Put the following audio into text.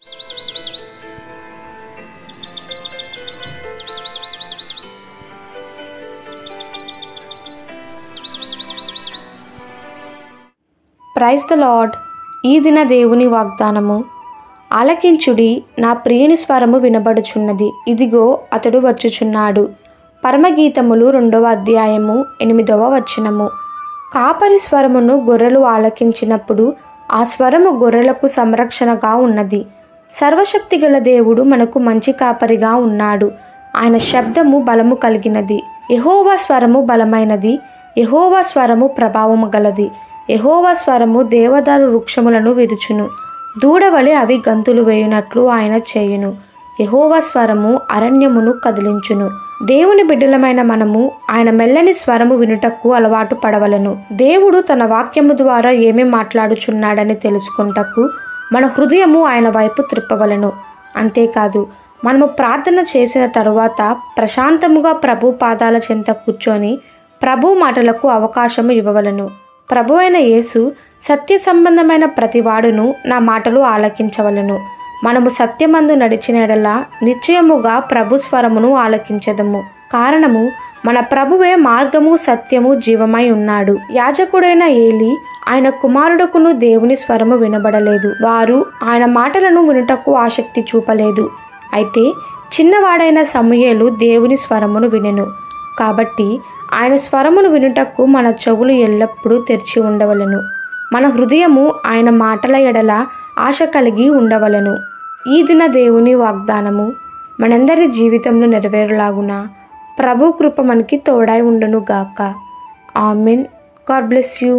Praise the lord. ఈ దిన దేవుని వాగ్దానము. ఆలకించుడి, నా ప్రియుని స్వరము వినబడుచున్నది, ఇదిగో అతడు వచ్చుచున్నాడు. పరమగీతములు 2వ అధ్యాయము 8వ వచనము. కాపరి స్వరమును గొర్రెలు ఆలకించినప్పుడు ఆ స్వరము గొర్రెలకు సంరక్షణగా ఉన్నది. సర్వశక్తిగల దేవుడు మనకు మంచి కాపరిగా ఉన్నాడు. ఆయన శబ్దము బలము కలిగినది. యెహోవా స్వరము బలమైనది. యెహోవా స్వరము ప్రభావము గలది. యెహోవా స్వరము దేవదారు వృక్షములను విరుచును. దూడవలె అవి గంతులు వేయునట్లు ఆయన చేయును. యెహోవా స్వరము అరణ్యమును కదిలించును. దేవుని బిడ్డలమైన మనము ఆయన మెల్లని స్వరము వినుటకు అలవాటు పడవలను. దేవుడు తన వాక్యము ద్వారా ఏమి మాట్లాడుచున్నాడని తెలుసుకుంటకు మన హృదయము ఆయన వైపు త్రిప్పవలను. అంతేకాదు, మనము ప్రార్థన చేసిన తరువాత ప్రశాంతముగా ప్రభు పాదాల చెంత కూర్చొని ప్రభు మాటలకు అవకాశము ఇవ్వవలను. ప్రభువైన యేసు, సత్య సంబంధమైన ప్రతివాడును నా మాటలు ఆలకించవలను. మనము సత్యమందు నడిచిన యెడల నిశ్చయముగా ప్రభు స్వరమును ఆలకించెదము. కారణము, మన ప్రభువే మార్గము, సత్యము, జీవమై ఉన్నాడు. యాజకుడైన ఏలీ ఆయన కుమారుడుకును దేవుని స్వరము వినబడలేదు. వారు ఆయన మాటలను వినుటకు ఆసక్తి చూపలేదు. అయితే చిన్నవాడైన సమూయేలు దేవుని స్వరమును వినెను. కాబట్టి ఆయన స్వరమును వినుటకు మన చెవులు ఎల్లప్పుడూ తెరిచి ఉండవలను. మన హృదయము ఆయన మాటల ఎడల ఆశ కలిగి ఉండవలను. ఈ దిన దేవుని వాగ్దానము మనందరి జీవితంలో నెరవేరులాగున ప్రభు కృప మనకి తోడై ఉండును గాక. ఆమెన్. God bless you.